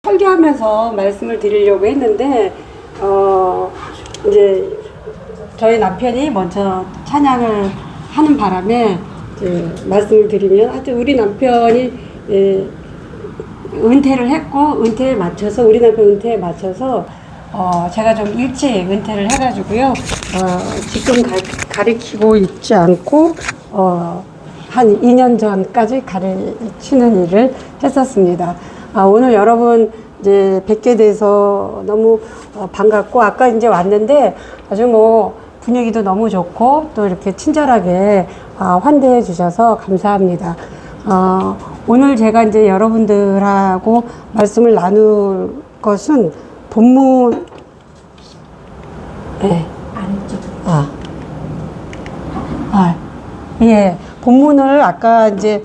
설교하면서 말씀을 드리려고 했는데 이제 저희 남편이 먼저 찬양을 하는 바람에 이제 말씀을 드리면 하여튼 우리 남편이 은퇴를 했고 은퇴에 맞춰서 우리 남편 은퇴에 맞춰서 제가 좀 일찍 은퇴를 해가지고요 지금 가르치고 있지 않고 한 2년 전까지 가르치는 일을 했었습니다. 오늘 여러분 이제 뵙게 돼서 너무 반갑고 아까 이제 왔는데 아주 뭐 분위기도 너무 좋고 또 이렇게 친절하게 환대해 주셔서 감사합니다. 오늘 제가 이제 여러분들하고 말씀을 나눌 것은 본문 예, 본문을 아까 이제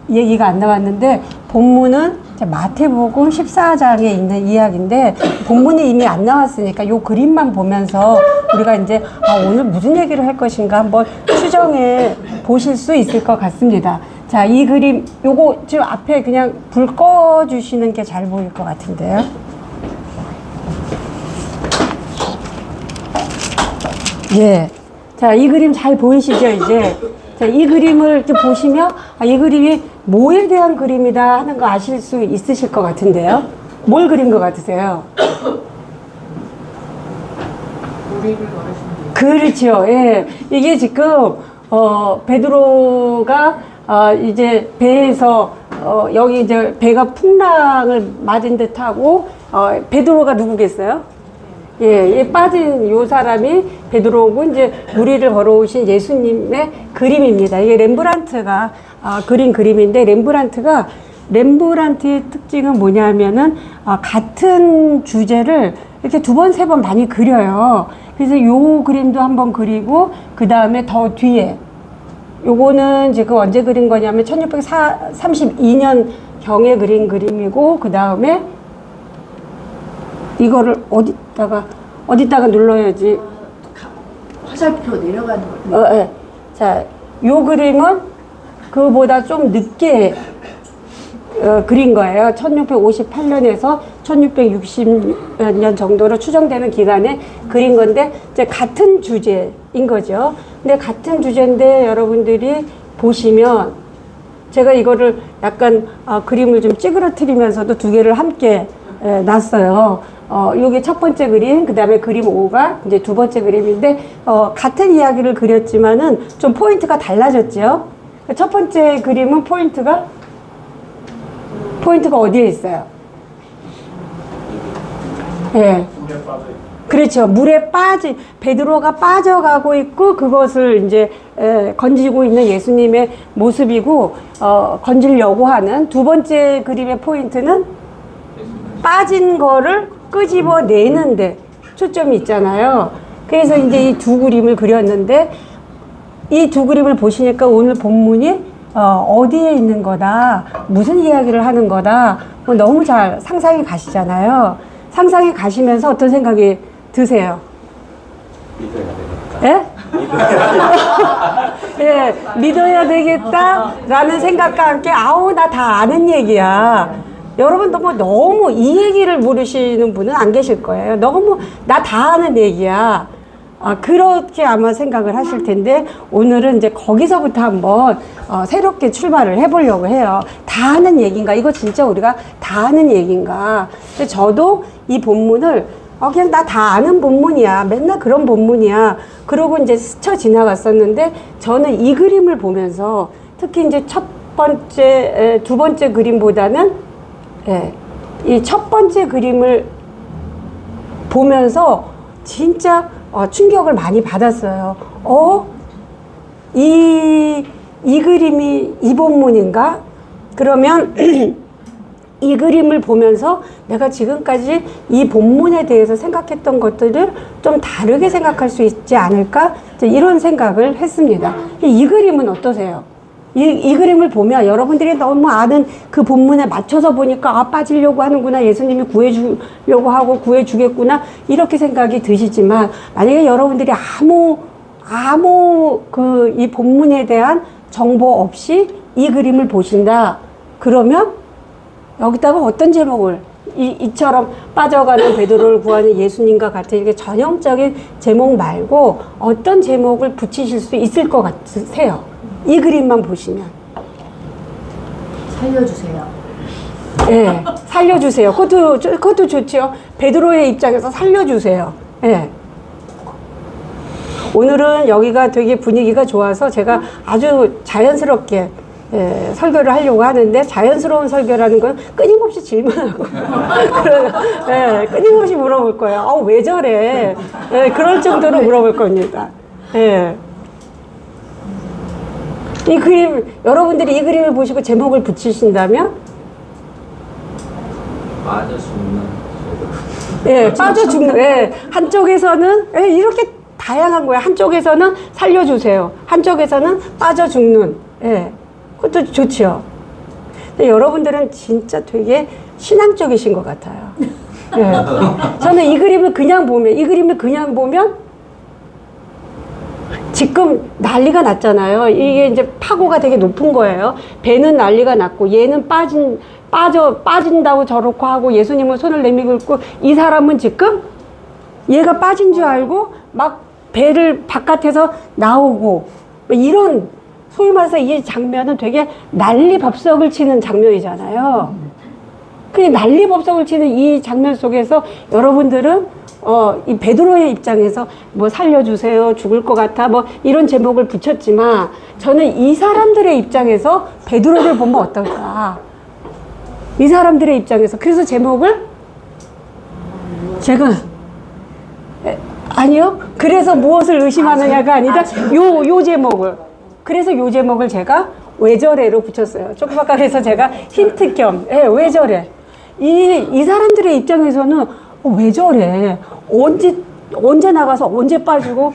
얘기가 안 나왔는데 본문은 마태복음 14장에 있는 이야기인데 본문이 이미 안 나왔으니까 요 그림만 보면서 우리가 이제 오늘 무슨 얘기를 할 것인가 한번 추정해 보실 수 있을 것 같습니다. 자, 이 그림 요거 지금 앞에 그냥 불 꺼 주시는 게 잘 보일 것 같은데요. 예. 자, 이 그림 잘 보이시죠, 이제? 자, 이 그림을 이렇게 보시면, 이 그림이 뭐에 대한 그림이다 하는 거 아실 수 있으실 것 같은데요? 뭘 그린 것 같으세요? 그렇죠, 예. 이게 지금, 베드로가, 이제 배에서, 여기 이제 배가 풍랑을 맞은 듯 하고, 베드로가 누구겠어요? 예, 빠진 요 사람이 베드로고 이제 무리를 걸어오신 예수님의 그림입니다. 이게 렘브란트가 그린 그림인데 렘브란트의 특징은 뭐냐면은 같은 주제를 이렇게 두 번, 세 번 많이 그려요. 그래서 요 그림도 한번 그리고 그 다음에 더 뒤에 요거는 지금 언제 그린 거냐면 1632년 경에 그린 그림이고 그 다음에 이거를 어디다가 눌러야지. 화살표 내려가는 거. 예. 자, 요 그림은 그보다 좀 늦게 그린 거예요. 1658년에서 1660년 정도로 추정되는 기간에 그린 건데 이제 같은 주제인 거죠. 근데 같은 주제인데 여러분들이 보시면 제가 이거를 약간 그림을 좀 찌그러뜨리면서도 두 개를 함께 놨어요. 요게 첫 번째 그림, 그 다음에 그림 5가 이제 두 번째 그림인데, 같은 이야기를 그렸지만은 좀 포인트가 달라졌죠? 첫 번째 그림은 포인트가 어디에 있어요? 예. 그렇죠. 물에 베드로가 빠져가고 있고, 그것을 이제, 건지고 있는 예수님의 모습이고, 건지려고 하는 두 번째 그림의 포인트는 빠진 거를 끄집어내는데 초점이 있잖아요. 그래서 이제 이 두 그림을 그렸는데 이 두 그림을 보시니까 오늘 본문이 어디에 있는 거다, 무슨 이야기를 하는 거다, 너무 잘 상상이 가시잖아요. 상상이 가시면서 어떤 생각이 드세요? 믿어야 되겠다. 예, 믿어야 되겠다라는 생각과 함께 나 다 아는 얘기야. 여러분 너무 이 얘기를 모르시는 분은 안 계실 거예요. 너무 나 다 아는 얘기야. 그렇게 아마 생각을 하실 텐데 오늘은 이제 거기서부터 한번 새롭게 출발을 해보려고 해요. 다 아는 얘기인가? 이거 진짜 우리가 다 아는 얘기인가? 근데 저도 이 본문을 그냥 나 다 아는 본문이야. 맨날 그런 본문이야. 그러고 이제 스쳐 지나갔었는데 저는 이 그림을 보면서 특히 이제 두 번째 그림보다는 이 첫 번째 그림을 보면서 진짜 충격을 많이 받았어요. 이 그림이 이 본문인가? 그러면 이 그림을 보면서 내가 지금까지 이 본문에 대해서 생각했던 것들을 좀 다르게 생각할 수 있지 않을까? 이런 생각을 했습니다. 이 그림은 어떠세요? 이 그림을 보면 여러분들이 너무 아는 그 본문에 맞춰서 보니까 빠지려고 하는구나, 예수님이 구해주려고 하고 구해주겠구나 이렇게 생각이 드시지만 만약에 여러분들이 아무 이 본문에 대한 정보 없이 이 그림을 보신다 그러면 여기다가 어떤 제목을 이처럼 빠져가는 베드로를 구하는 예수님과 같은 이렇게 전형적인 제목 말고 어떤 제목을 붙이실 수 있을 것 같으세요? 이 그림만 보시면. 살려주세요. 예, 살려주세요. 그것도 좋죠. 베드로의 입장에서 살려주세요. 예. 오늘은 여기가 되게 분위기가 좋아서 제가 아주 자연스럽게 설교를 하려고 하는데, 자연스러운 설교라는 건 끊임없이 질문하고 끊임없이 물어볼 거예요. 왜 저래? 그럴 정도로 물어볼 겁니다. 이 그림, 여러분들이 이 그림을 보시고 제목을 붙이신다면, 빠져 죽는. 빠져 죽는. 한쪽에서는 이렇게 다양한 거예요. 한쪽에서는 살려주세요. 한쪽에서는 빠져 죽는. 그것도 좋죠. 근데 여러분들은 진짜 되게 신앙적이신 것 같아요. 저는 이 그림을 그냥 보면 지금 난리가 났잖아요. 이게 이제 파고가 되게 높은 거예요. 배는 난리가 났고, 얘는 빠진다고 저렇고 하고, 예수님은 손을 내밀고 있고, 이 사람은 지금 얘가 빠진 줄 알고 막 배를 바깥에서 나오고, 이런, 소위 말해서 이 장면은 되게 난리법석을 치는 장면이잖아요. 그 난리법석을 치는 이 장면 속에서 여러분들은 이 베드로의 입장에서 뭐 살려주세요, 죽을 것 같아, 뭐 이런 제목을 붙였지만, 저는 이 사람들의 입장에서 베드로를 보면 어떨까? 이 사람들의 입장에서. 그래서 제목을 제가 아니요. 그래서 무엇을 의심하느냐가 아니라 요 제목을. 그래서 요 제목을 제가 왜 저래로 붙였어요. 조금 아까 그래서 제가 힌트 겸, 왜 저래. 이 사람들의 입장에서는 왜 저래. 언제 나가서 언제 빠지고,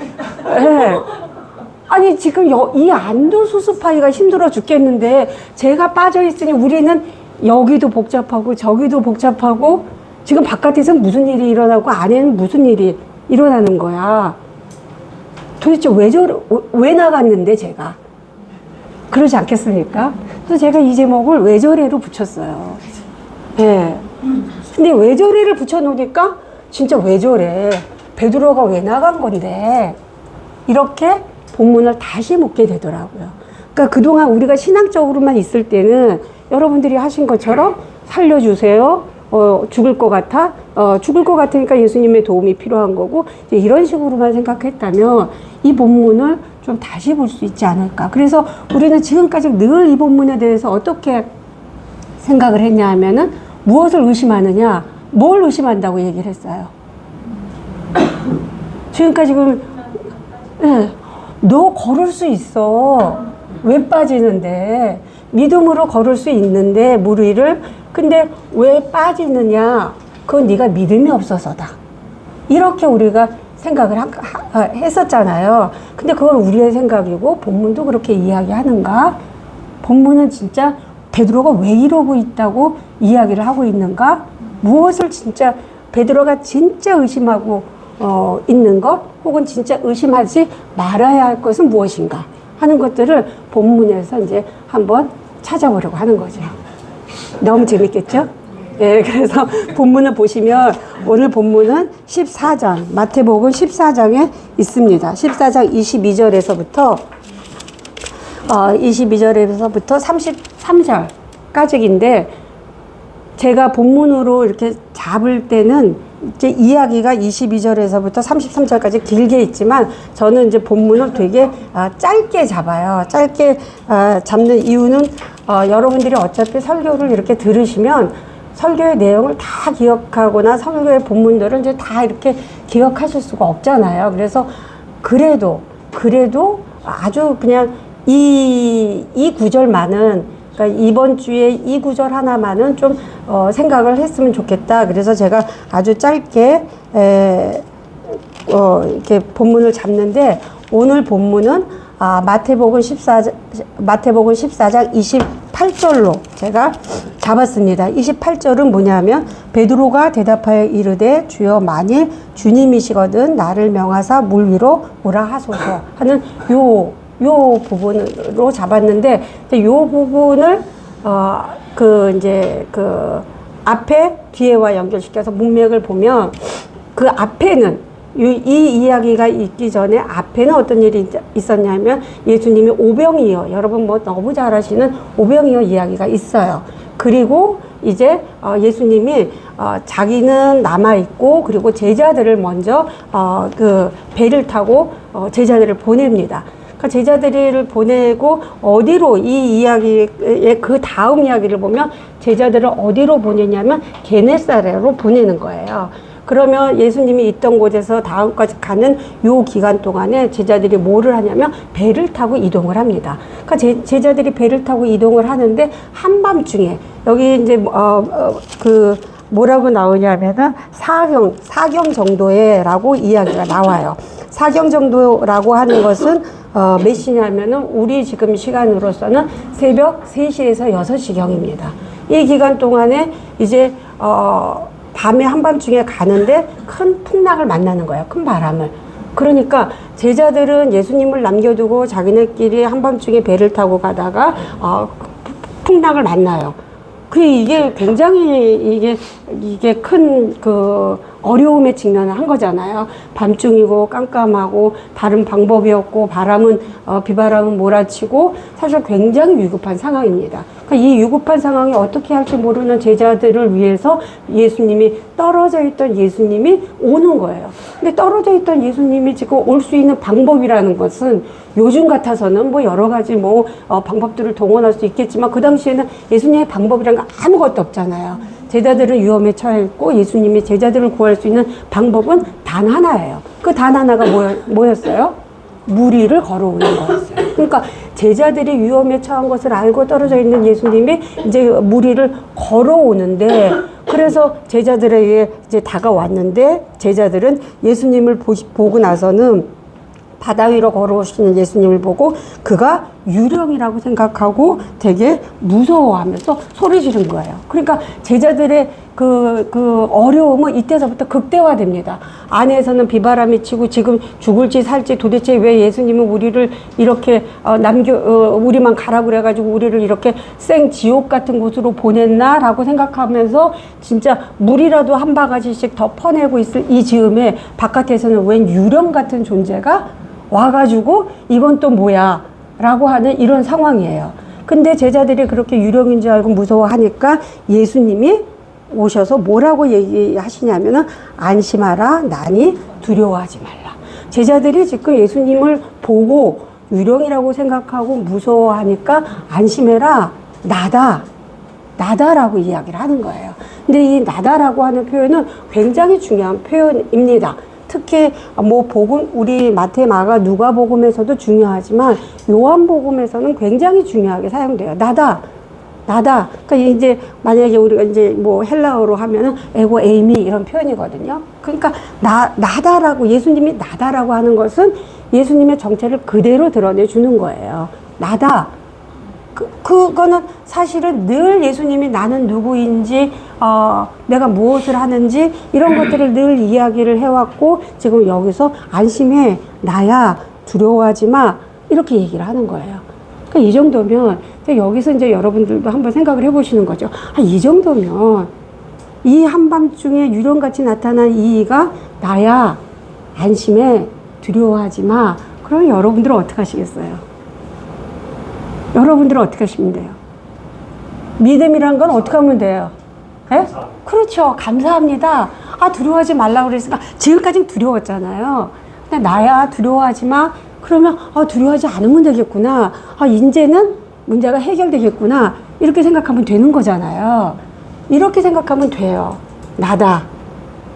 아니, 지금 이 안도 수습하기가 힘들어 죽겠는데, 제가 빠져있으니 우리는 여기도 복잡하고, 저기도 복잡하고, 지금 바깥에서는 무슨 일이 일어나고, 안에는 무슨 일이 일어나는 거야. 도대체 왜 나갔는데, 제가. 그러지 않겠습니까? 그래서 제가 이 제목을 왜 저래로 붙였어요. 근데 왜 저래를 붙여놓으니까, 진짜 왜 저래. 베드로가 왜 나간 건데. 이렇게 본문을 다시 묻게 되더라고요. 그러니까 그동안 우리가 신앙적으로만 있을 때는 여러분들이 하신 것처럼 살려주세요. 죽을 것 같아. 죽을 것 같으니까 예수님의 도움이 필요한 거고, 이제 이런 식으로만 생각했다면 이 본문을 좀 다시 볼 수 있지 않을까. 그래서 우리는 지금까지 늘 이 본문에 대해서 어떻게 생각을 했냐 하면은, 무엇을 의심하느냐, 뭘 의심한다고 얘기를 했어요. 지금까지 너 걸을 수 있어. 왜 빠지는데? 믿음으로 걸을 수 있는데, 물 위를. 근데 왜 빠지느냐? 그건 네가 믿음이 없어서다. 이렇게 우리가 생각을 했었잖아요. 근데 그건 우리의 생각이고, 본문도 그렇게 이야기하는가? 본문은 진짜 베드로가 왜 이러고 있다고 이야기를 하고 있는가? 무엇을 진짜 베드로가 진짜 의심하고 있는 것, 혹은 진짜 의심하지 말아야 할 것은 무엇인가 하는 것들을 본문에서 이제 한번 찾아보려고 하는 거죠. 너무 재밌겠죠? 그래서 본문을 보시면, 오늘 본문은 14장, 마태복음 14장에 있습니다. 14장 22절에서부터 33절까지인데, 제가 본문으로 이렇게 잡을 때는 이제 이야기가 22절에서부터 33절까지 길게 있지만, 저는 이제 본문을 되게 짧게 잡아요. 짧게 잡는 이유는, 여러분들이 어차피 설교를 이렇게 들으시면 설교의 내용을 다 기억하거나 설교의 본문들을 이제 다 이렇게 기억하실 수가 없잖아요. 그래서 그래도 아주 그냥 이 구절만은, 그러니까 이번 주에 이 구절 하나만은 좀 생각을 했으면 좋겠다. 그래서 제가 아주 짧게 이렇게 본문을 잡는데, 오늘 본문은 마태복음 14장 28절로 제가 잡았습니다. 28절은 뭐냐면, 베드로가 대답하여 이르되 주여 만일 주님이시거든 나를 명하사 물 위로 오라 하소서 하는 요 부분으로 잡았는데, 요 부분을 앞에 뒤에와 연결시켜서 문맥을 보면 그 앞에는 이 이야기가 있기 전에 앞에는 어떤 일이 있었냐면 예수님이 오병이어, 여러분 뭐 너무 잘 아시는 오병이어 이야기가 있어요. 그리고 이제 예수님이 자기는 남아있고 그리고 제자들을 먼저 그 배를 타고 제자들을 보냅니다. 그러니까 제자들을 보내고 어디로, 이 이야기의 그 다음 이야기를 보면 제자들을 어디로 보내냐면 게네사렛으로 보내는 거예요. 그러면 예수님이 있던 곳에서 다음까지 가는 요 기간 동안에 제자들이 뭐를 하냐면 배를 타고 이동을 합니다. 그러니까 제자들이 배를 타고 이동을 하는데 한밤중에 여기 이제 그 뭐라고 나오냐면은 사경 정도에라고 이야기가 나와요. 사경 정도라고 하는 것은 몇 시냐면은 우리 지금 시간으로서는 새벽 3시에서 6시경입니다. 이 기간 동안에 이제 밤에 한밤중에 가는데 큰 풍랑을 만나는 거예요. 큰 바람을. 그러니까 제자들은 예수님을 남겨두고 자기네끼리 한밤중에 배를 타고 가다가 풍랑을 만나요. 이게 굉장히 이게 큰 그 어려움에 직면을 한 거잖아요. 밤중이고 깜깜하고 다른 방법이 없고 바람은 비바람은 몰아치고 사실 굉장히 위급한 상황입니다. 그러니까 이 위급한 상황에 어떻게 할지 모르는 제자들을 위해서 예수님이 떨어져 있던 예수님이 오는 거예요. 근데 떨어져 있던 예수님이 지금 올 수 있는 방법이라는 것은 요즘 같아서는 뭐 여러 가지 뭐 방법들을 동원할 수 있겠지만 그 당시에는 예수님의 방법이라는 거 아무것도 없잖아요. 제자들은 위험에 처해 있고 예수님이 제자들을 구할 수 있는 방법은 단 하나예요. 그 단 하나가 뭐였어요? 물 위를 걸어오는 거였어요. 그러니까 제자들이 위험에 처한 것을 알고 떨어져 있는 예수님이 이제 물 위를 걸어오는데, 그래서 제자들에게 이제 다가왔는데 제자들은 예수님을 보고 나서는 바다 위로 걸어오시는 예수님을 보고 그가 유령이라고 생각하고 되게 무서워하면서 소리 지른 거예요. 그러니까 제자들의 그 어려움은 이때서부터 극대화됩니다. 안에서는 비바람이 치고 지금 죽을지 살지 도대체 왜 예수님은 우리를 이렇게 우리만 가라 그래가지고 우리를 이렇게 생 지옥 같은 곳으로 보냈나라고 생각하면서 진짜 물이라도 한 바가지씩 더 퍼내고 있을 이 즈음에 바깥에서는 웬 유령 같은 존재가 와가지고 이건 또 뭐야 라고 하는 이런 상황이에요. 근데 제자들이 그렇게 유령인 줄 알고 무서워하니까 예수님이 오셔서 뭐라고 얘기하시냐면은 안심하라, 나니 두려워하지 말라. 제자들이 지금 예수님을 보고 유령이라고 생각하고 무서워하니까 안심해라, 나다라고 이야기를 하는 거예요. 근데 이 나다라고 하는 표현은 굉장히 중요한 표현입니다. 특히 뭐 복음, 우리 마태, 마가, 누가복음에서도 중요하지만 요한복음에서는 굉장히 중요하게 사용돼요. 나다. 그러니까 이제 만약에 우리가 이제 뭐 헬라어로 하면은 에고 에이미 이런 표현이거든요. 그러니까 나다라고, 예수님이 나다라고 하는 것은 예수님의 정체를 그대로 드러내 주는 거예요. 나다. 그거는 사실은 늘 예수님이 나는 누구인지, 내가 무엇을 하는지, 이런 것들을 늘 이야기를 해왔고, 지금 여기서 안심해, 나야, 두려워하지 마, 이렇게 얘기를 하는 거예요. 그러니까 이 정도면, 여기서 이제 여러분들도 한번 생각을 해보시는 거죠. 이 정도면, 이 한밤중에 유령같이 나타난 이가 나야, 안심해, 두려워하지 마. 그럼 여러분들은 어떻게 하시겠어요? 여러분들은 어떻게 하시면 돼요? 믿음이란 건 어떻게 하면 돼요? 예? 그렇죠. 감사합니다. 두려워하지 말라고 그랬으니까 지금까지는 두려웠잖아요. 근데 나야 두려워하지 마. 그러면 두려워하지 않으면 되겠구나. 이제는 문제가 해결되겠구나. 이렇게 생각하면 되는 거잖아요. 이렇게 생각하면 돼요. 나다.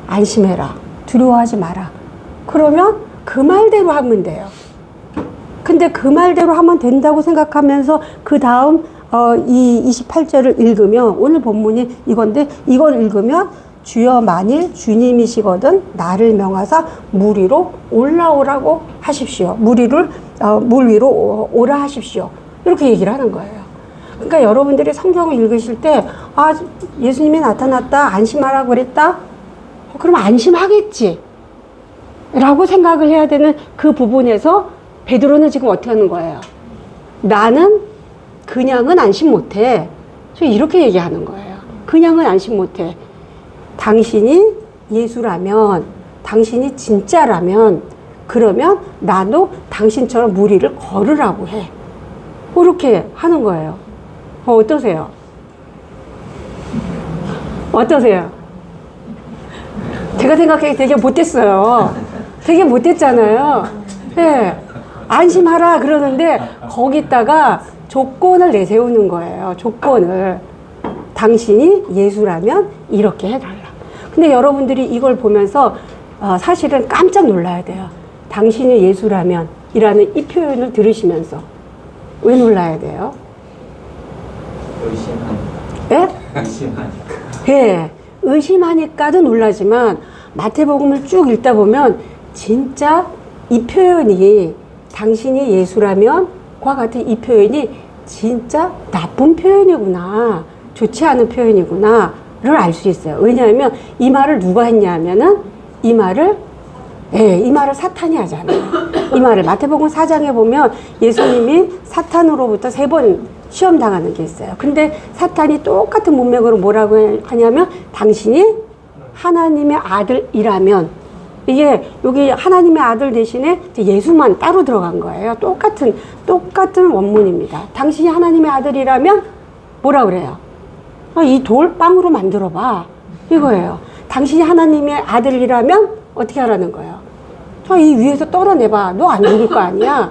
안심해라. 두려워하지 마라. 그러면 그 말대로 하면 돼요. 근데 그 말대로 하면 된다고 생각하면서 그 다음 이 28절을 읽으면, 오늘 본문이 이건데 이걸 읽으면 주여 만일 주님이시거든 나를 명하사 물 위로 올라오라고 하십시오. 물 위로 오라 하십시오. 이렇게 얘기를 하는 거예요. 그러니까 여러분들이 성경을 읽으실 때 예수님이 나타났다, 안심하라고 그랬다, 그럼 안심하겠지 라고 생각을 해야 되는 그 부분에서 베드로는 지금 어떻게 하는 거예요? 나는 그냥은 안심 못해. 이렇게 얘기하는 거예요. 그냥은 안심 못해. 당신이 예수라면, 당신이 진짜라면, 그러면 나도 당신처럼 무리를 걸으라고 해. 그렇게 하는 거예요. 어떠세요? 어떠세요? 제가 생각하기에 되게 못됐어요. 되게 못됐잖아요. 네. 안심하라 그러는데 거기다가 조건을 내세우는 거예요. 조건을. 당신이 예수라면 이렇게 해달라. 근데 여러분들이 이걸 보면서 사실은 깜짝 놀라야 돼요. 당신이 예수라면 이라는 이 표현을 들으시면서 왜 놀라야 돼요? 의심하니까. 예? 의심하니까. 예, 의심하니까도 놀라지만 마태복음을 쭉 읽다 보면 진짜 이 표현이 당신이 예수라면 과 같은 이 표현이 진짜 나쁜 표현이구나, 좋지 않은 표현이구나 를 알 수 있어요. 왜냐하면 이 말을 누가 했냐 하면은 이 말을 사탄이 하잖아요. 이 말을 마태복음 4장에 보면 예수님이 사탄으로부터 3번 시험 당하는 게 있어요. 근데 사탄이 똑같은 문맥으로 뭐라고 하냐면 당신이 하나님의 아들이라면, 이게 여기 하나님의 아들 대신에 예수만 따로 들어간 거예요. 똑같은 원문입니다. 당신이 하나님의 아들이라면 뭐라 그래요? 이 돌 빵으로 만들어 봐. 이거예요. 당신이 하나님의 아들이라면 어떻게 하라는 거예요? 이 위에서 떨어내봐. 너 안 죽을 거 아니야?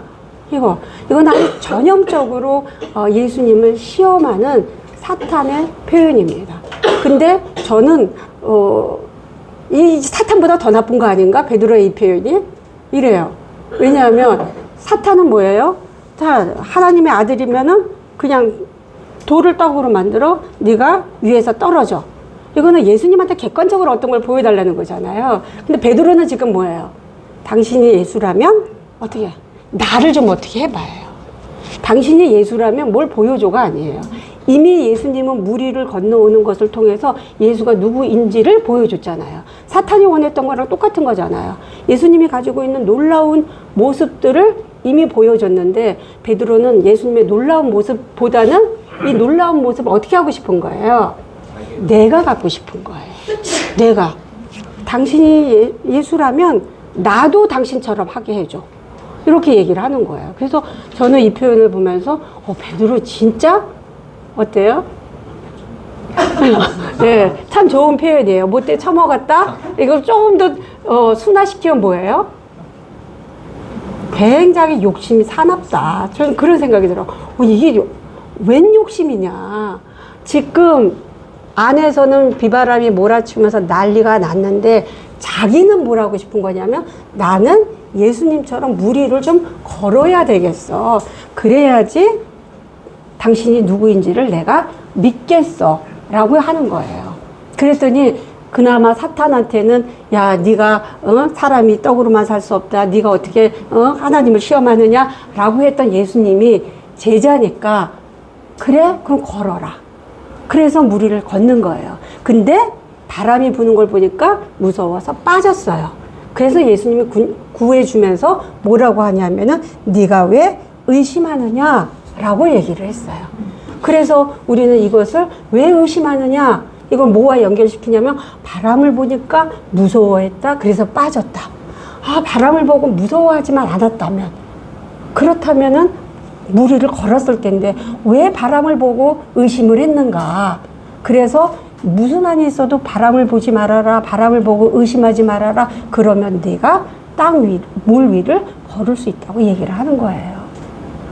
이건 아주 전형적으로 예수님을 시험하는 사탄의 표현입니다. 근데 저는 이 사탄보다 더 나쁜 거 아닌가? 베드로의 이 표현이 이래요. 왜냐하면 사탄은 뭐예요? 자, 하나님의 아들이면은 그냥 돌을 떡으로 만들어 네가 위에서 떨어져. 이거는 예수님한테 객관적으로 어떤 걸 보여달라는 거잖아요. 근데 베드로는 지금 뭐예요? 당신이 예수라면 어떻게 해? 나를 좀 어떻게 해봐요. 당신이 예수라면 뭘 보여줘가 아니에요. 이미 예수님은 무리를 건너오는 것을 통해서 예수가 누구인지를 보여줬잖아요. 사탄이 원했던 거랑 똑같은 거잖아요. 예수님이 가지고 있는 놀라운 모습들을 이미 보여줬는데 베드로는 예수님의 놀라운 모습보다는 이 놀라운 모습을 어떻게 하고 싶은 거예요? 내가 갖고 싶은 거예요. 내가. 당신이 예수라면 나도 당신처럼 하게 해줘. 이렇게 얘기를 하는 거예요. 그래서 저는 이 표현을 보면서 베드로 진짜 어때요? 네, 참 좋은 표현이에요. 못돼 처먹었다? 이걸 조금 더 순화시키면 뭐예요? 굉장히 욕심이 사납다. 저는 그런 생각이 들어요. 이게 웬 욕심이냐. 지금 안에서는 비바람이 몰아치면서 난리가 났는데 자기는 뭘 하고 싶은 거냐면 나는 예수님처럼 무리를 좀 걸어야 되겠어. 그래야지 당신이 누구인지를 내가 믿겠어 라고 하는 거예요. 그랬더니 그나마 사탄한테는 야 네가 사람이 떡으로만 살 수 없다. 네가 어떻게 하나님을 시험하느냐 라고 했던 예수님이 제자니까 그래? 그럼 걸어라. 그래서 무리를 걷는 거예요. 근데 바람이 부는 걸 보니까 무서워서 빠졌어요. 그래서 예수님이 구해주면서 뭐라고 하냐면은 네가 왜 의심하느냐 라고 얘기를 했어요. 그래서 우리는 이것을 왜 의심하느냐, 이걸 뭐와 연결시키냐면 바람을 보니까 무서워했다. 그래서 빠졌다. 바람을 보고 무서워하지만 않았다면, 그렇다면은 무리를 걸었을 텐데 왜 바람을 보고 의심을 했는가. 그래서 무슨 한이 있어도 바람을 보지 말아라, 바람을 보고 의심하지 말아라. 그러면 네가 물 위를 걸을 수 있다고 얘기를 하는 거예요.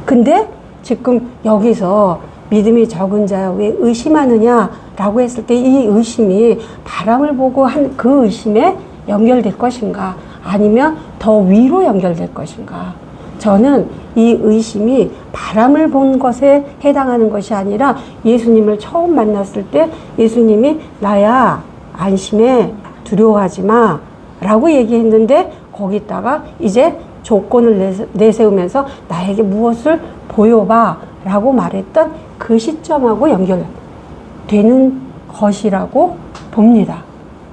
근데 지금 여기서 믿음이 적은 자야 왜 의심하느냐 라고 했을 때 이 의심이 바람을 보고 한 그 의심에 연결될 것인가, 아니면 더 위로 연결될 것인가. 저는 이 의심이 바람을 본 것에 해당하는 것이 아니라 예수님을 처음 만났을 때 예수님이 나야 안심해, 두려워하지 마 라고 얘기했는데 거기다가 이제 조건을 내세우면서 나에게 무엇을 보여봐 라고 말했던 그 시점하고 연결되는 것이라고 봅니다.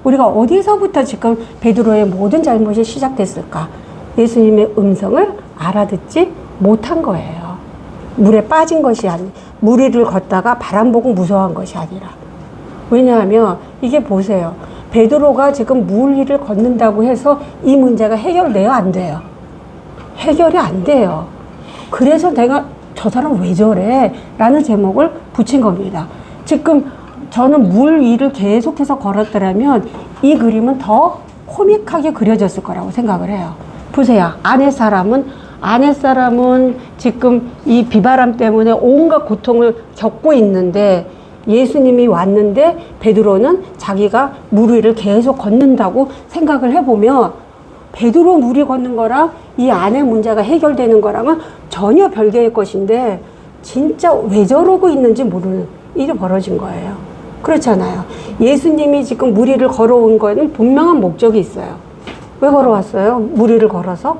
우리가 어디서부터 지금 베드로의 모든 잘못이 시작됐을까? 예수님의 음성을 알아듣지 못한 거예요. 물에 빠진 것이 아니, 무리를 걷다가 바람 보고 무서워한 것이 아니라. 왜냐하면 이게 보세요. 베드로가 지금 물 위를 걷는다고 해서 이 문제가 해결돼요? 안 돼요? 해결이 안 돼요. 그래서 내가 저 사람 왜 저래? 라는 제목을 붙인 겁니다. 지금 저는 물 위를 계속해서 걸었더라면 이 그림은 더 코믹하게 그려졌을 거라고 생각을 해요. 보세요. 아내 사람은 지금 이 비바람 때문에 온갖 고통을 겪고 있는데 예수님이 왔는데 베드로는 자기가 물 위를 계속 걷는다고 생각을 해보면 베드로 물 위 걷는 거랑 이 아내 문제가 해결되는 거랑은 전혀 별개의 것인데 진짜 왜 저러고 있는지 모르는 일이 벌어진 거예요. 그렇잖아요. 예수님이 지금 물 위를 걸어온 거에는 분명한 목적이 있어요. 왜 걸어왔어요? 물 위를 걸어서?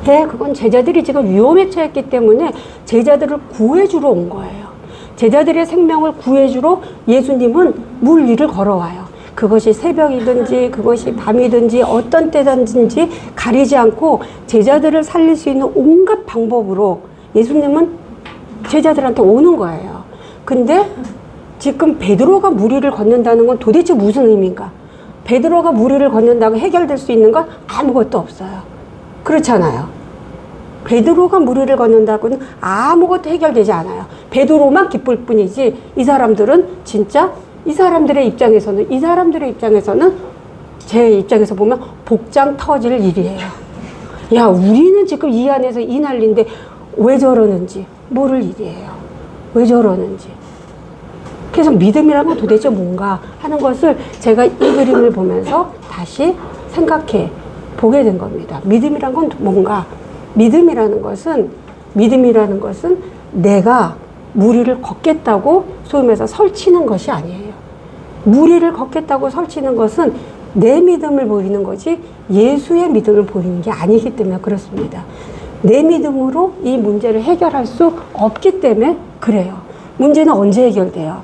네, 그건 제자들이 지금 위험에 처했기 때문에 제자들을 구해주러 온 거예요. 제자들의 생명을 구해주러 예수님은 물 위를 걸어와요. 그것이 새벽이든지 그것이 밤이든지 어떤 때든지 가리지 않고 제자들을 살릴 수 있는 온갖 방법으로 예수님은 제자들한테 오는 거예요. 근데 지금 베드로가 물 위를 걷는다는 건 도대체 무슨 의미인가? 베드로가 물 위를 걷는다고 해결될 수 있는 건 아무것도 없어요. 그렇잖아요. 베드로가 물 위를 걷는다고는 아무것도 해결되지 않아요. 베드로만 기쁠 뿐이지 이 사람들은 진짜 이 사람들의 입장에서는 제 입장에서 보면 복장 터질 일이에요. 야, 우리는 지금 이 안에서 이 난리인데 왜 저러는지 모를 일이에요. 왜 저러는지. 그래서 믿음이란 건 도대체 뭔가 하는 것을 제가 이 그림을 보면서 다시 생각해 보게 된 겁니다. 믿음이란 건 뭔가? 믿음이라는 것은 내가 물 위를 걷겠다고 소위 말해서 설치는 것이 아니에요. 물 위를 걷겠다고 설치는 것은 내 믿음을 보이는 거지 예수의 믿음을 보이는 게 아니기 때문에 그렇습니다. 내 믿음으로 이 문제를 해결할 수 없기 때문에 그래요. 문제는 언제 해결돼요?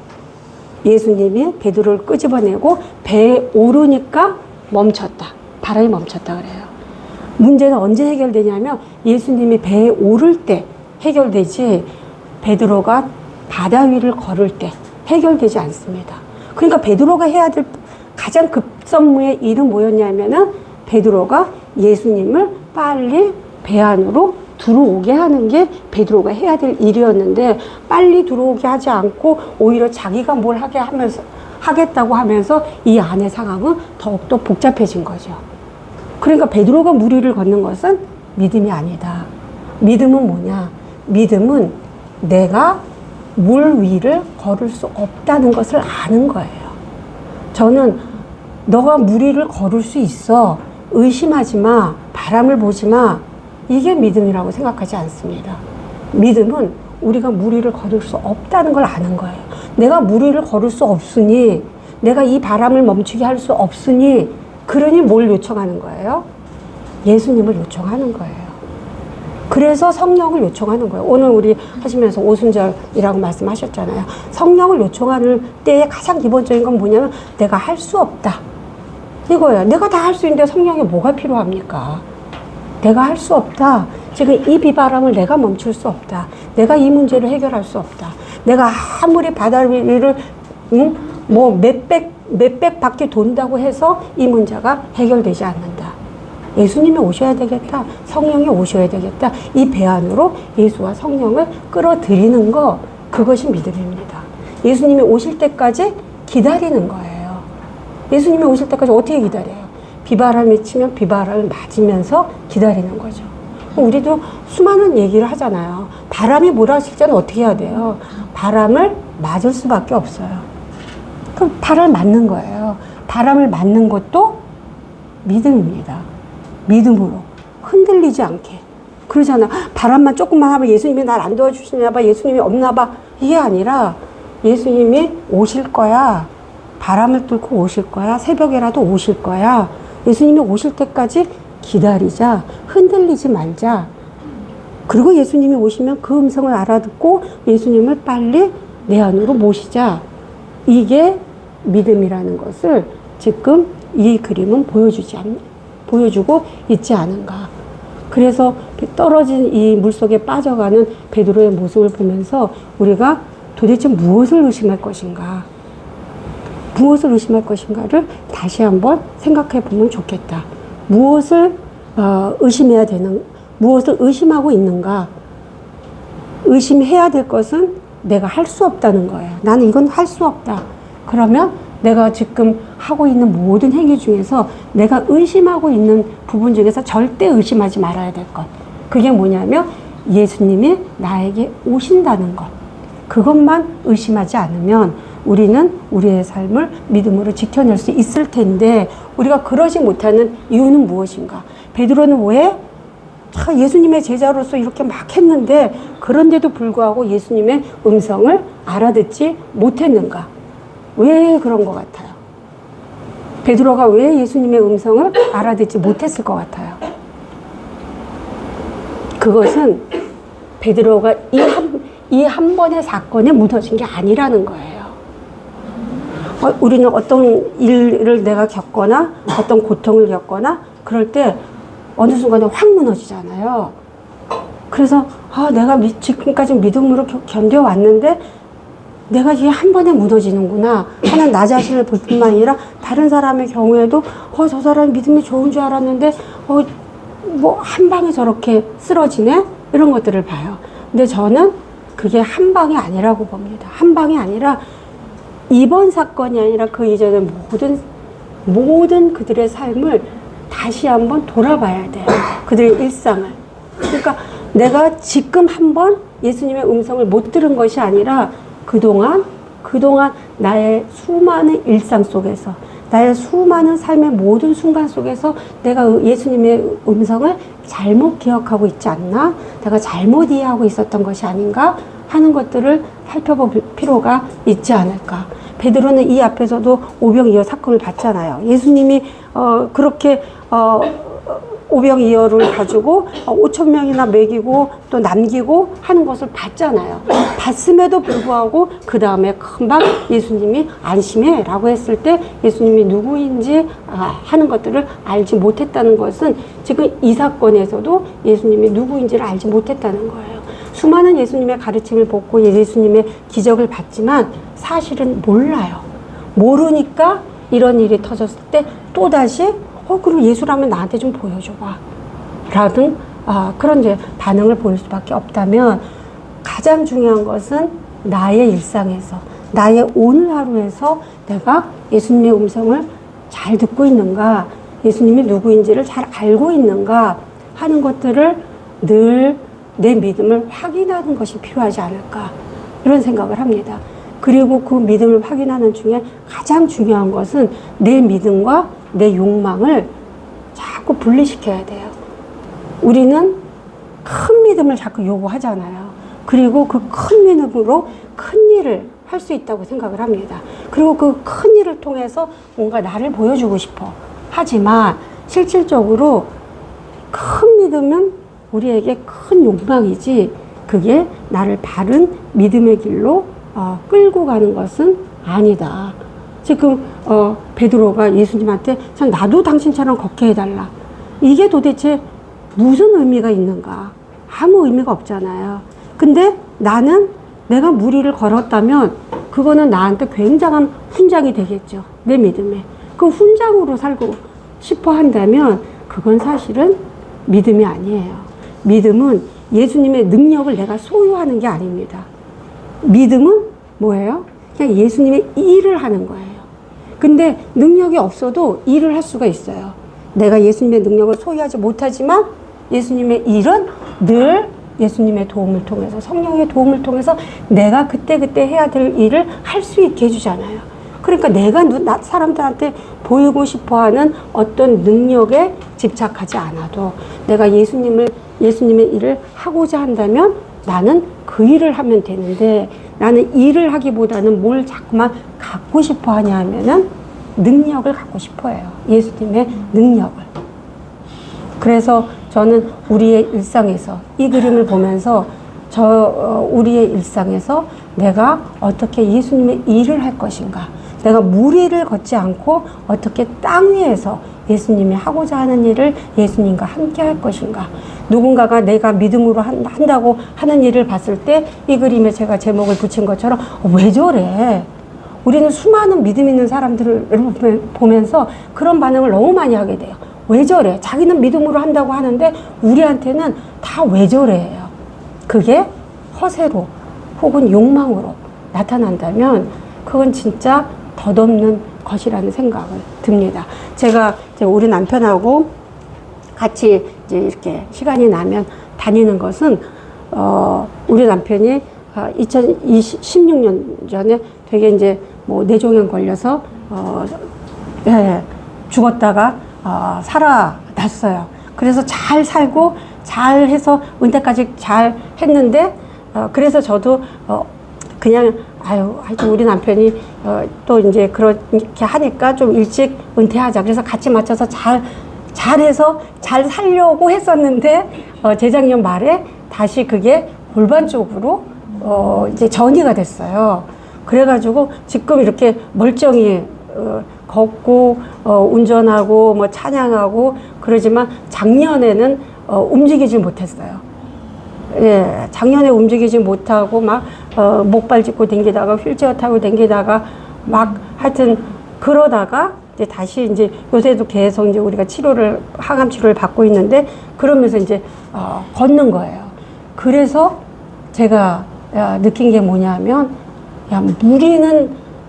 예수님이 베드로를 끄집어내고 배에 오르니까 멈췄다. 바람이 멈췄다 그래요. 문제는 언제 해결되냐면 예수님이 배에 오를 때 해결되지 베드로가 바다 위를 걸을 때 해결되지 않습니다. 그러니까 베드로가 해야 될 가장 급선무의 일은 뭐였냐면은 베드로가 예수님을 빨리 배 안으로 들어오게 하는 게 베드로가 해야 될 일이었는데 빨리 들어오게 하지 않고 오히려 자기가 뭘 하겠다고 하면서 이 안의 상황은 더욱더 복잡해진 거죠. 그러니까 베드로가 물 위를 걷는 것은 믿음이 아니다. 믿음은 뭐냐? 믿음은 내가 물 위를 걸을 수 없다는 것을 아는 거예요. 저는 너가 물 위를 걸을 수 있어. 의심하지 마. 바람을 보지 마. 이게 믿음이라고 생각하지 않습니다. 믿음은 우리가 물 위를 걸을 수 없다는 걸 아는 거예요. 내가 물 위를 걸을 수 없으니, 내가 이 바람을 멈추게 할 수 없으니, 그러니 뭘 요청하는 거예요? 예수님을 요청하는 거예요. 그래서 성령을 요청하는 거예요. 오늘 우리 하시면서 오순절이라고 말씀하셨잖아요. 성령을 요청하는 때의 가장 기본적인 건 뭐냐면 내가 할 수 없다. 이거예요. 내가 다 할 수 있는데 성령이 뭐가 필요합니까? 내가 할 수 없다. 지금 이 비바람을 내가 멈출 수 없다. 내가 이 문제를 해결할 수 없다. 내가 아무리 바다 위를 몇백 바퀴 돈다고 해서 이 문제가 해결되지 않는다. 예수님이 오셔야 되겠다. 성령이 오셔야 되겠다. 이 배 안으로 예수와 성령을 끌어들이는 거, 그것이 믿음입니다. 예수님이 오실 때까지 기다리는 거예요. 예수님이 오실 때까지 어떻게 기다려요? 비바람이 치면 비바람을 맞으면서 기다리는 거죠. 우리도 수많은 얘기를 하잖아요. 바람이 몰아칠 때는 어떻게 해야 돼요? 바람을 맞을 수밖에 없어요. 그럼 바람을 맞는 거예요. 바람을 맞는 것도 믿음입니다. 믿음으로 흔들리지 않게. 그러잖아. 바람만 조금만 하면 예수님이 날 안 도와주시나 봐. 예수님이 없나 봐. 이게 아니라 예수님이 오실 거야. 바람을 뚫고 오실 거야. 새벽에라도 오실 거야. 예수님이 오실 때까지 기다리자. 흔들리지 말자. 그리고 예수님이 오시면 그 음성을 알아듣고 예수님을 빨리 내 안으로 모시자. 이게 믿음이라는 것을 지금 이 그림은 보여주고 있지 않은가. 그래서 떨어진 이 물속에 빠져가는 베드로의 모습을 보면서 우리가 도대체 무엇을 의심할 것인가. 무엇을 의심할 것인가를 다시 한번 생각해 보면 좋겠다. 무엇을 의심해야 되는, 무엇을 의심하고 있는가? 의심해야 될 것은 내가 할 수 없다는 거예요. 나는 이건 할 수 없다. 그러면 내가 지금 하고 있는 모든 행위 중에서 내가 의심하고 있는 부분 중에서 절대 의심하지 말아야 될 것. 그게 뭐냐면 예수님이 나에게 오신다는 것. 그것만 의심하지 않으면 우리는 우리의 삶을 믿음으로 지켜낼 수 있을 텐데 우리가 그러지 못하는 이유는 무엇인가? 베드로는 왜 예수님의 제자로서 이렇게 막 했는데 그런데도 불구하고 예수님의 음성을 알아듣지 못했는가? 왜 그런 것 같아요? 베드로가 왜 예수님의 음성을 알아듣지 못했을 것 같아요? 그것은 베드로가 이 한 번의 사건에 묻어진 게 아니라는 거예요. 우리는 어떤 일을 내가 겪거나 어떤 고통을 겪거나 그럴 때 어느 순간에 확 무너지잖아요. 그래서 내가 지금까지 믿음으로 견뎌왔는데 내가 이게 한 번에 무너지는구나 하는 나 자신을 볼 뿐만 아니라 다른 사람의 경우에도 저 사람이 믿음이 좋은 줄 알았는데 뭐 한 방에 저렇게 쓰러지네? 이런 것들을 봐요. 근데 저는 그게 한 방이 아니라고 봅니다. 한 방이 아니라 이번 사건이 아니라 그 이전의 모든 그들의 삶을 다시 한번 돌아봐야 돼요. 그들의 일상을. 그러니까 내가 지금 한번 예수님의 음성을 못 들은 것이 아니라 그동안 나의 수많은 일상 속에서 나의 수많은 삶의 모든 순간 속에서 내가 예수님의 음성을 잘못 기억하고 있지 않나? 내가 잘못 이해하고 있었던 것이 아닌가? 하는 것들을 살펴볼 필요가 있지 않을까? 베드로는 이 앞에서도 오병이어 사건을 봤잖아요. 예수님이 그렇게 오병이어를 가지고 5,000명이나 먹이고 또 남기고 하는 것을 봤잖아요. 봤음에도 불구하고 그 다음에 금방 예수님이 안심해 라고 했을 때 예수님이 누구인지 하는 것들을 알지 못했다는 것은 지금 이 사건에서도 예수님이 누구인지를 알지 못했다는 거예요. 수많은 예수님의 가르침을 보고 예수님의 기적을 봤지만 사실은 몰라요. 모르니까 이런 일이 터졌을 때 또다시 그럼 예수라면 나한테 좀 보여줘봐 라는 그런 이제 반응을 보일 수밖에 없다면 가장 중요한 것은 나의 일상에서 나의 오늘 하루에서 내가 예수님의 음성을 잘 듣고 있는가, 예수님이 누구인지를 잘 알고 있는가 하는 것들을 늘 내 믿음을 확인하는 것이 필요하지 않을까 이런 생각을 합니다. 그리고 그 믿음을 확인하는 중에 가장 중요한 것은 내 믿음과 내 욕망을 자꾸 분리시켜야 돼요. 우리는 큰 믿음을 자꾸 요구하잖아요. 그리고 그 큰 믿음으로 큰 일을 할 수 있다고 생각을 합니다. 그리고 그 큰 일을 통해서 뭔가 나를 보여주고 싶어. 하지만 실질적으로 큰 믿음은 우리에게 큰 욕망이지 그게 나를 바른 믿음의 길로 끌고 가는 것은 아니다. 지금 베드로가 예수님한테 나도 당신처럼 걷게 해달라. 이게 도대체 무슨 의미가 있는가? 아무 의미가 없잖아요. 근데 나는 내가 무리를 걸었다면 그거는 나한테 굉장한 훈장이 되겠죠. 내 믿음에. 그 훈장으로 살고 싶어 한다면 그건 사실은 믿음이 아니에요. 믿음은 예수님의 능력을 내가 소유하는 게 아닙니다. 믿음은 뭐예요? 그냥 예수님의 일을 하는 거예요. 근데 능력이 없어도 일을 할 수가 있어요. 내가 예수님의 능력을 소유하지 못하지만 예수님의 일은 늘 예수님의 도움을 통해서, 성령의 도움을 통해서 내가 그때그때 해야 될 일을 할 수 있게 해주잖아요. 그러니까 내가 사람들한테 보이고 싶어 하는 어떤 능력에 집착하지 않아도 내가 예수님의 일을 하고자 한다면 나는 그 일을 하면 되는데 나는 일을 하기보다는 뭘 자꾸만 갖고 싶어 하냐 하면은 능력을 갖고 싶어 해요. 예수님의 능력을. 그래서 저는 우리의 일상에서 이 그림을 보면서 우리의 일상에서 내가 어떻게 예수님의 일을 할 것인가, 내가 무리를 걷지 않고 어떻게 땅 위에서 예수님이 하고자 하는 일을 예수님과 함께 할 것인가. 누군가가 내가 믿음으로 한다고 하는 일을 봤을 때 이 그림에 제가 제목을 붙인 것처럼 왜 저래? 우리는 수많은 믿음 있는 사람들을 보면서 그런 반응을 너무 많이 하게 돼요. 왜 저래? 자기는 믿음으로 한다고 하는데 우리한테는 다 왜 저래예요. 그게 허세로 혹은 욕망으로 나타난다면 그건 진짜 덧없는 것이라는 생각을 듭니다. 제가 우리 남편하고 같이 이제 이렇게 시간이 나면 다니는 것은 우리 남편이 2016년 전에 되게 이제 뭐 뇌종양 걸려서 죽었다가 살아났어요. 그래서 잘 살고 잘 해서 은퇴까지 잘 했는데 그래서 저도 그냥 하여튼 우리 남편이 또 이제 그렇게 하니까 좀 일찍 은퇴하자. 그래서 같이 맞춰서 잘해서 잘 살려고 했었는데 재작년 말에 다시 그게 골반 쪽으로 이제 전이가 됐어요. 그래가지고 지금 이렇게 멀쩡히 걷고 운전하고 뭐 찬양하고 그러지만 작년에는 움직이지 못했어요. 예, 작년에 움직이지 못하고 막 목발 짚고 댕기다가 휠체어 타고 댕기다가 막 하여튼 그러다가 이제 다시 이제 요새도 계속 이제 우리가 항암 치료를 받고 있는데 그러면서 이제 걷는 거예요. 그래서 제가 느낀 게 뭐냐면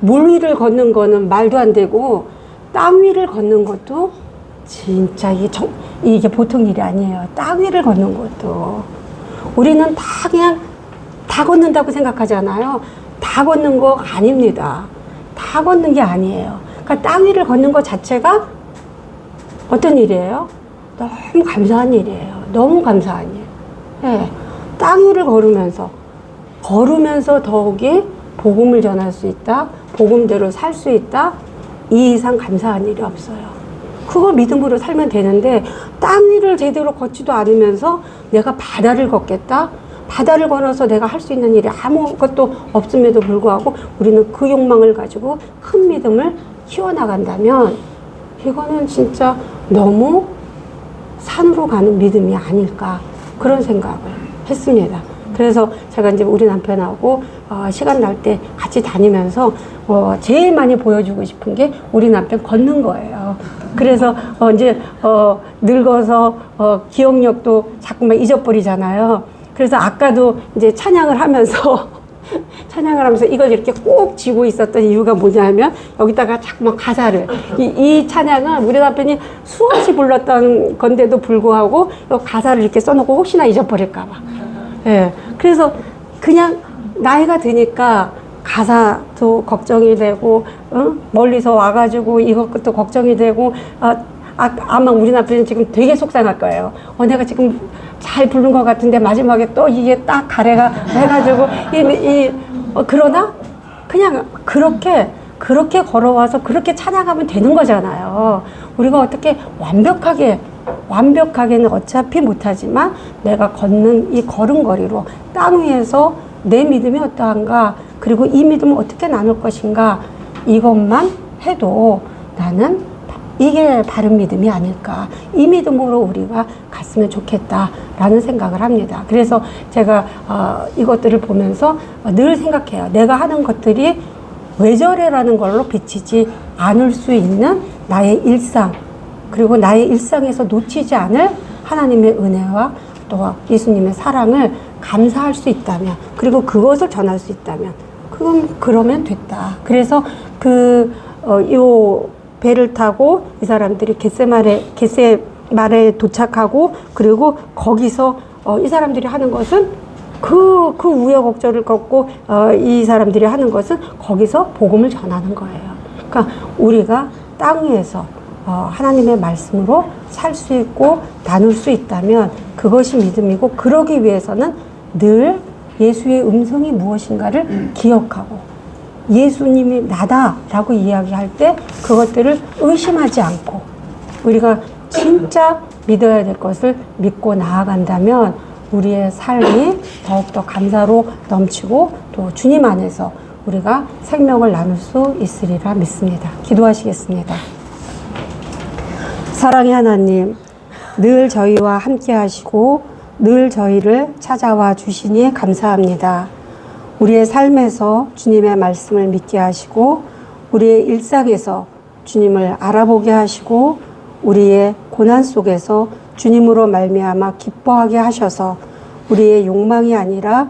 물 위를 걷는 거는 말도 안 되고 땅 위를 걷는 것도 진짜 이게 보통 일이 아니에요. 땅 위를 걷는 것도 우리는 그냥 다 걷는다고 생각하잖아요. 다 걷는 거 아닙니다. 다 걷는 게 아니에요. 그러니까 땅 위를 걷는 것 자체가 어떤 일이에요? 너무 감사한 일이에요. 너무 감사한 일. 네. 땅 위를 걸으면서 더욱이 복음을 전할 수 있다. 복음대로 살 수 있다. 이 이상 감사한 일이 없어요. 그거 믿음으로 살면 되는데 땅 위를 제대로 걷지도 않으면서 내가 바다를 걷겠다. 바다를 걸어서 내가 할 수 있는 일이 아무것도 없음에도 불구하고 우리는 그 욕망을 가지고 큰 믿음을 키워나간다면 이거는 진짜 너무 산으로 가는 믿음이 아닐까 그런 생각을 했습니다. 그래서 제가 이제 우리 남편하고 시간 날 때 같이 다니면서 제일 많이 보여주고 싶은 게 우리 남편 걷는 거예요. 그래서 이제 늙어서 기억력도 자꾸만 잊어버리잖아요. 그래서 아까도 이제 찬양을 하면서 이걸 이렇게 꼭 쥐고 있었던 이유가 뭐냐면 여기다가 자꾸만 가사를 이 찬양은 우리 남편이 수없이 불렀던 건데도 불구하고 가사를 이렇게 써놓고 혹시나 잊어버릴까 봐. 예. 그래서 그냥 나이가 드니까 가사도 걱정이 되고 멀리서 와가지고 이것도 걱정이 되고 아마 우리 남편은 지금 되게 속상할 거예요. 내가 지금 잘 부른 것 같은데 마지막에 또 이게 딱 가래가 해가지고 그러나 그냥 그렇게 걸어와서 그렇게 찬양하면 되는 거잖아요. 우리가 어떻게 완벽하게는 어차피 못하지만 내가 걷는 이 걸음걸이로 땅 위에서 내 믿음이 어떠한가 그리고 이 믿음을 어떻게 나눌 것인가 이것만 해도 나는 이게 바른 믿음이 아닐까 이 믿음으로 우리가 갔으면 좋겠다라는 생각을 합니다. 그래서 제가 이것들을 보면서 늘 생각해요. 내가 하는 것들이 왜 저래라는 걸로 비치지 않을 수 있는 나의 일상 그리고 나의 일상에서 놓치지 않을 하나님의 은혜와 또 예수님의 사랑을 감사할 수 있다면 그리고 그것을 전할 수 있다면 그러면 됐다. 그래서 요 배를 타고 이 사람들이 겟세마네에 도착하고 그리고 거기서 이 사람들이 하는 것은 그 우여곡절을 걷고 이 사람들이 하는 것은 거기서 복음을 전하는 거예요. 그러니까 우리가 땅 위에서 하나님의 말씀으로 살 수 있고 나눌 수 있다면 그것이 믿음이고 그러기 위해서는 늘 예수의 음성이 무엇인가를 기억하고 예수님이 나다라고 이야기할 때 그것들을 의심하지 않고 우리가 진짜 믿어야 될 것을 믿고 나아간다면 우리의 삶이 더욱더 감사로 넘치고 또 주님 안에서 우리가 생명을 나눌 수 있으리라 믿습니다. 기도하시겠습니다. 사랑의 하나님, 늘 저희와 함께 하시고 늘 저희를 찾아와 주시니 감사합니다. 우리의 삶에서 주님의 말씀을 믿게 하시고 우리의 일상에서 주님을 알아보게 하시고 우리의 고난 속에서 주님으로 말미암아 기뻐하게 하셔서 우리의 욕망이 아니라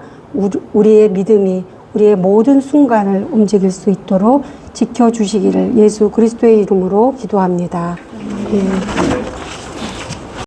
우리의 믿음이 우리의 모든 순간을 움직일 수 있도록 지켜주시기를 예수 그리스도의 이름으로 기도합니다. 예.